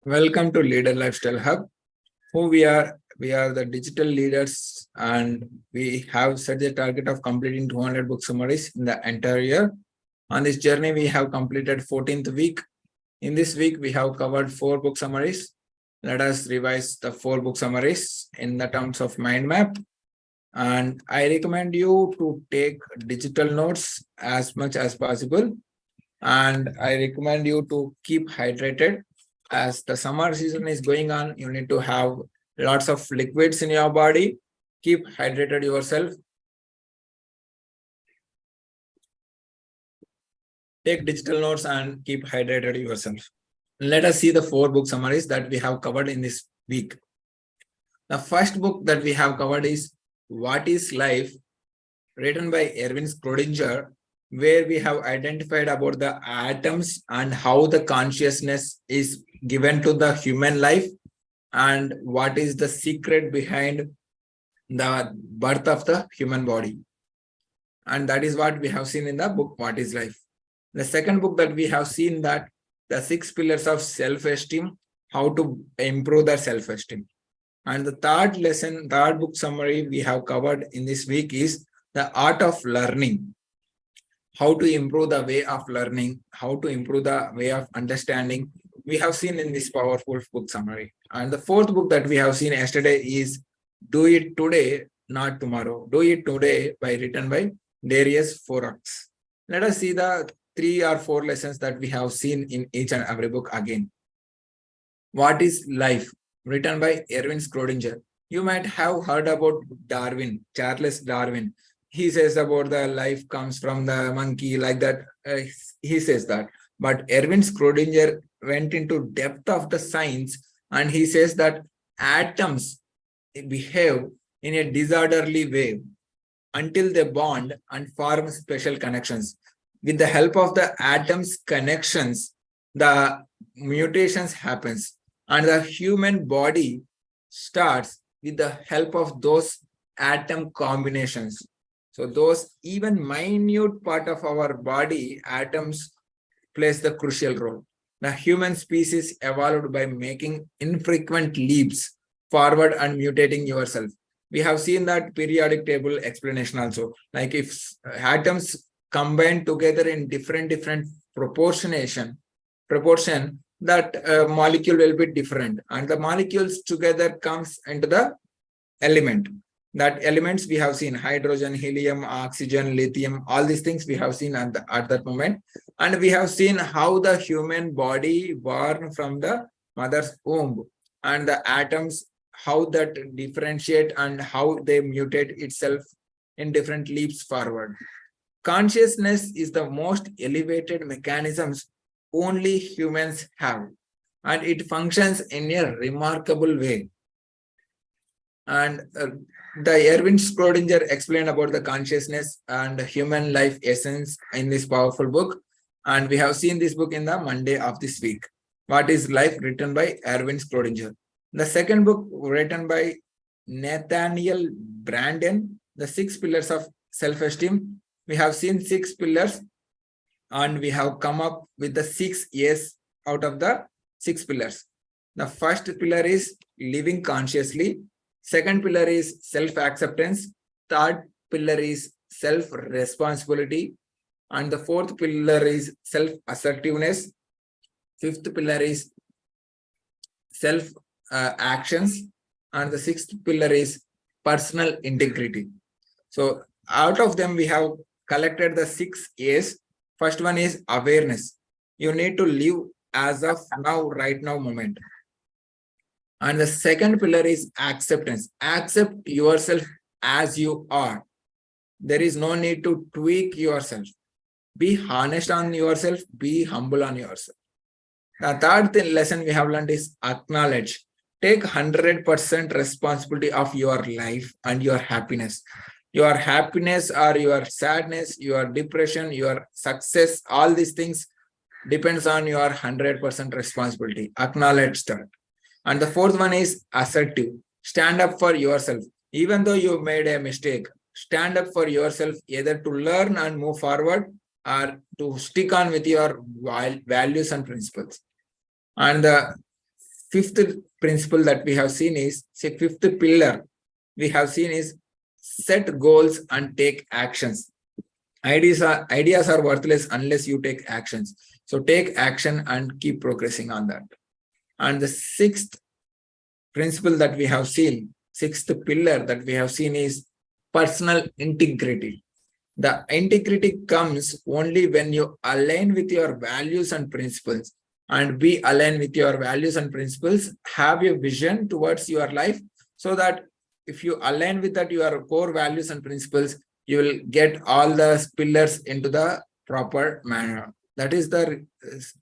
Welcome to Leader Lifestyle Hub. Who we are? We are the digital leaders, and we have set the target of completing 200 book summaries in the entire year. On this journey, we have completed 14th week. In this week, we have covered 4 book summaries. Let us revise the 4 book summaries in the terms of mind map. And I recommend you to take digital notes as much as possible. And I recommend you to keep hydrated. As the summer season is going on, you need to have lots of liquids in your body. Keep hydrated yourself. Take digital notes and keep hydrated yourself. Let us see the 4 book summaries that we have covered in this week. The first book that we have covered is What is Life, written by Erwin Schrödinger, where we have identified about the atoms and how the consciousness is given to the human life and what is the secret behind the birth of the human body. And that is what we have seen in the book What is Life. The second book that we have seen that the 6 pillars of self-esteem, how to improve their self-esteem. And the third book summary we have covered in this week is the art of learning. How to improve the way of learning, how to improve the way of understanding, we have seen in this powerful book summary. And the 4th book that we have seen yesterday is Do It Today, Not Tomorrow. Do It Today written by Darius Forax. Let us see the 3 or 4 lessons that we have seen in each and every book again. What is Life, written by Erwin Schrödinger. You might have heard about Darwin, Charles Darwin. He says about the life comes from the monkey, like that. He says that. But Erwin Schrödinger went into depth of the science, and he says that atoms behave in a disorderly way until they bond and form special connections. With the help of the atoms connections, the mutations happens, and the human body starts with the help of those atom combinations. So those even minute part of our body, atoms, plays the crucial role. The human species evolved by making infrequent leaps forward and mutating yourself. We have seen that periodic table explanation also. Like if atoms combine together in different proportion, that molecule will be different. And the molecules together comes into the element. That elements we have seen hydrogen, helium, oxygen, lithium, all these things we have seen at that moment. And we have seen how the human body born from the mother's womb and the atoms, how that differentiate and how they mutate itself in different leaps forward. Consciousness is the most elevated mechanisms only humans have, and it functions in a remarkable way. And the Erwin Schrödinger explained about the consciousness and human life essence in this powerful book. And we have seen this book in the Monday of this week. What is Life, written by Erwin Schrödinger. The second book written by Nathaniel Branden, The 6 Pillars of Self-Esteem. We have seen 6 pillars and we have come up with the 6 A's out of the 6 pillars. The first pillar is living consciously. Second pillar is self-acceptance. Third pillar is self-responsibility. And the 4th pillar is self-assertiveness. 5th pillar is self-actions. And the 6th pillar is personal integrity. So out of them, we have collected the 6 A's. First one is awareness. You need to live as of now, right now moment. And the second pillar is acceptance. Accept yourself as you are. There is no need to tweak yourself. Be honest on yourself. Be humble on yourself. The third lesson we have learned is acknowledge. Take 100% responsibility of your life and your happiness. Your happiness or your sadness, your depression, your success, all these things depends on your 100% responsibility. Acknowledge that. And the 4th one is assertive. Stand up for yourself. Even though you made a mistake, stand up for yourself, either to learn and move forward or to stick on with your values and principles. And the fifth principle that we have seen is, say, fifth pillar we have seen is set goals and take actions. Ideas are worthless unless you take actions. So take action and keep progressing on that. And the sixth principle that we have seen, sixth pillar that we have seen is personal integrity. The integrity comes only when you align with your values and principles. And be aligned with your values and principles, have a vision towards your life, so that if you align with that your core values and principles, you will get all the pillars into the proper manner. That is the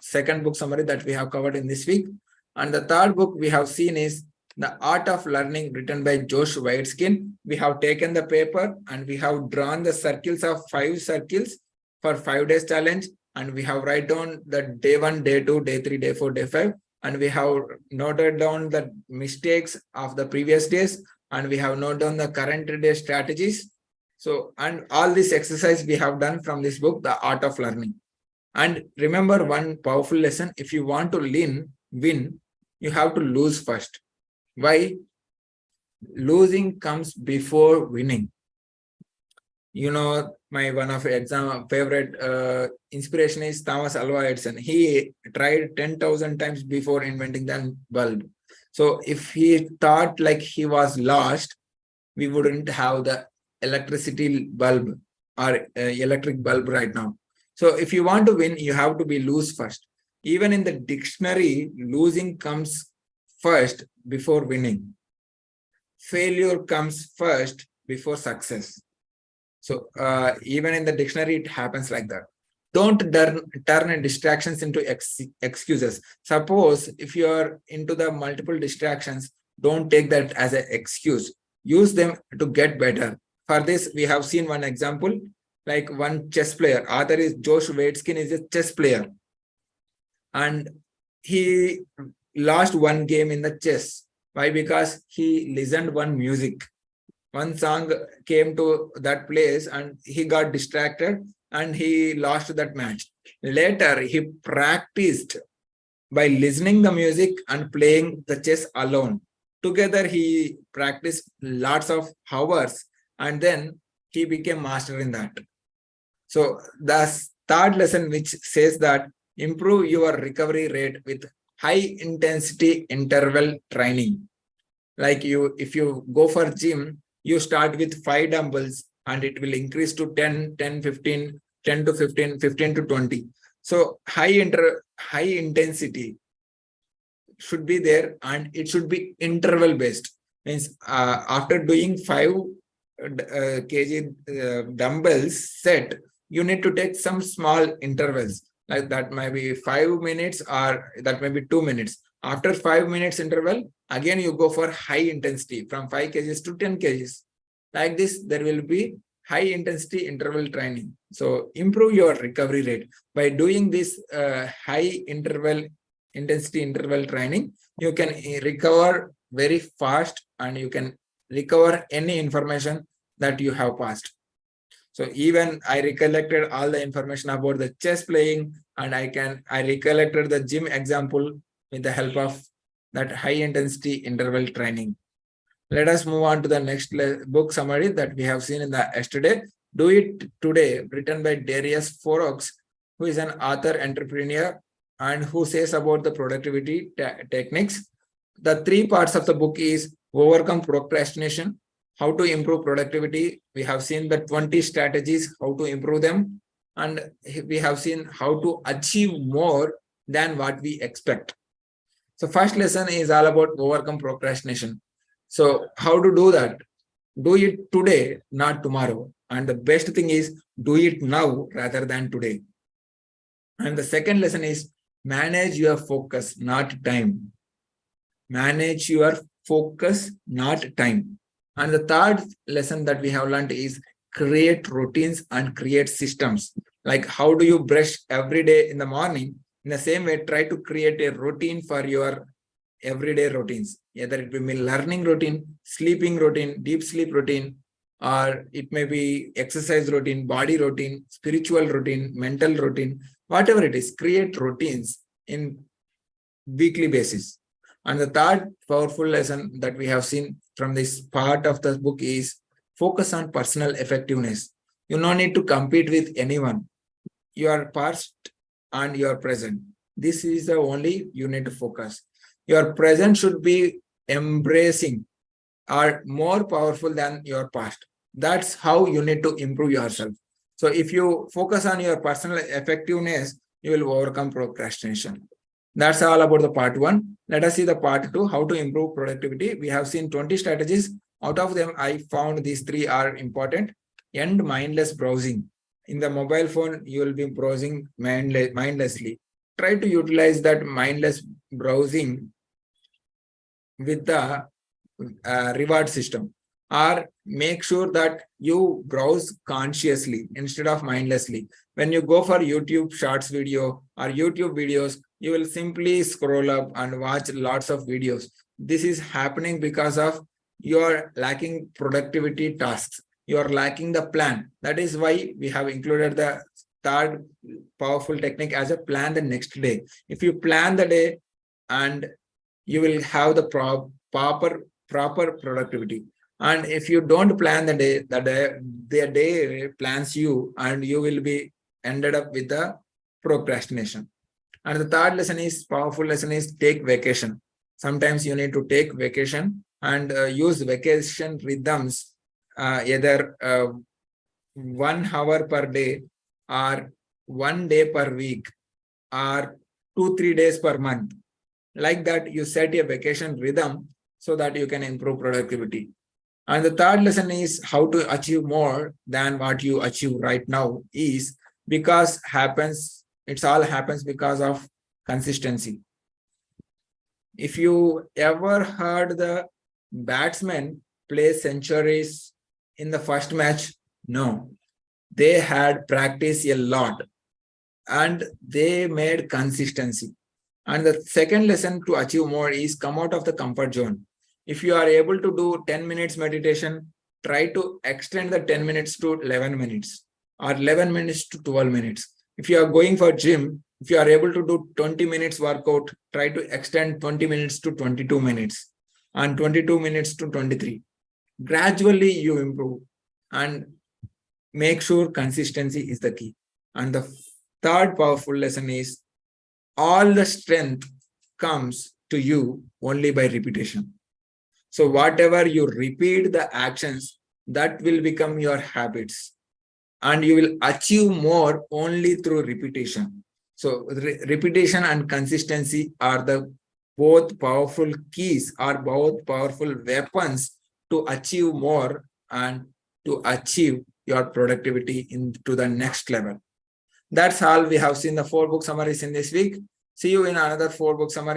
second book summary that we have covered in this week. And the third book we have seen is The Art of Learning, written by Josh Waitzkin. We have taken the paper and we have drawn the circles of 5 circles for 5 days challenge. And we have write down the day 1, day 2, day 3, day 4, day 5. And we have noted down the mistakes of the previous days. And we have noted down the current day strategies. So, and all this exercise we have done from this book, The Art of Learning. And remember one powerful lesson: if you want to win, you have to lose first. Why? Losing comes before winning. You know, my one of favorite inspiration is Thomas Alva Edison. He tried 10,000 times before inventing the bulb. So if he thought like he was lost, we wouldn't have the electricity bulb or electric bulb right now. So if you want to win, you have to be lose first. Even in the dictionary, losing comes first before winning. Failure comes first before success. So even in the dictionary, it happens like that. Don't turn distractions into excuses. Suppose if you are into the multiple distractions, don't take that as an excuse. Use them to get better. For this, we have seen one example, like one chess player. Author is Josh Waitzkin, is a chess player. And he lost one game in the chess. Why? Because he listened one music. One song came to that place and he got distracted and he lost that match. Later, he practiced by listening the music and playing the chess alone. Together, he practiced lots of hours and then he became master in that. So the third lesson, which says that improve your recovery rate with high intensity interval training. Like if you go for gym, you start with 5 dumbbells and it will increase to 10, 10, 15, 10 to 15, 15 to 20. So high intensity should be there and it should be interval based. Means after doing 5 kg dumbbells set, you need to take some small intervals. Like that might be 5 minutes or that may be 2 minutes. After 5 minutes interval, again you go for high intensity from 5 kgs to 10 kgs. Like this, there will be high intensity interval training. So improve your recovery rate. By doing this high intensity interval training, you can recover very fast and you can recover any information that you have passed. So even I recollected all the information about the chess playing and I recollected the gym example with the help of that high intensity interval training. Let us move on to the next book summary that we have seen in the yesterday. Do It Today, written by Darius Forex, who is an author, entrepreneur, and who says about the productivity techniques. The 3 parts of the book is overcome procrastination, how to improve productivity. We have seen the 20 strategies, how to improve them. And we have seen how to achieve more than what we expect. So first lesson is all about overcome procrastination. So how to do that? Do it today, not tomorrow. And the best thing is do it now rather than today. And the second lesson is manage your focus, not time. Manage your focus, not time. And the third lesson that we have learned is create routines and create systems. Like how do you brush every day in the morning? In the same way, try to create a routine for your everyday routines. Either it will be learning routine, sleeping routine, deep sleep routine, or it may be exercise routine, body routine, spiritual routine, mental routine, whatever it is, create routines in weekly basis. And the third powerful lesson that we have seen from this part of the book is focus on personal effectiveness. You no need to compete with anyone. Your past and your present. This is the only you need to focus. Your present should be embracing or more powerful than your past. That's how you need to improve yourself. So if you focus on your personal effectiveness, you will overcome procrastination. That's all about the part 1. Let us see the part 2, how to improve productivity. We have seen 20 strategies. Out of them, I found these 3 are important. End mindless browsing. In the mobile phone, you will be browsing mindlessly. Try to utilize that mindless browsing with the reward system, or make sure that you browse consciously instead of mindlessly. When you go for YouTube shorts video or YouTube videos, you will simply scroll up and watch lots of videos. This is happening because of you are lacking productivity tasks. You are lacking the plan. That is why we have included the third powerful technique as a plan the next day. If you plan the day, and you will have the proper productivity. And if you don't plan the day, the day plans you, and you will be ended up with the procrastination. And the third lesson is powerful lesson is take vacation. Sometimes you need to take vacation and use vacation rhythms, either 1 hour per day, or 1 day per week, or 2-3 days per month. Like that, you set a vacation rhythm so that you can improve productivity. And the third lesson is how to achieve more than what you achieve right now is because it all happens because of consistency. If you ever heard the batsmen play centuries in the first match, no, they had practiced a lot and they made consistency. And the second lesson to achieve more is come out of the comfort zone. If you are able to do 10 minutes meditation, try to extend the 10 minutes to 11 minutes or 11 minutes to 12 minutes. If you are going for gym, if you are able to do 20 minutes workout, try to extend 20 minutes to 22 minutes and 22 minutes to 23. Gradually you improve, and make sure consistency is the key. And the third powerful lesson is all the strength comes to you only by repetition. So whatever you repeat the actions, that will become your habits, and you will achieve more only through repetition. So repetition and consistency are the both powerful keys, are both powerful weapons to achieve more and to achieve your productivity into the next level. That's all we have seen the 4 book summaries in this week. See you in another 4 book summary.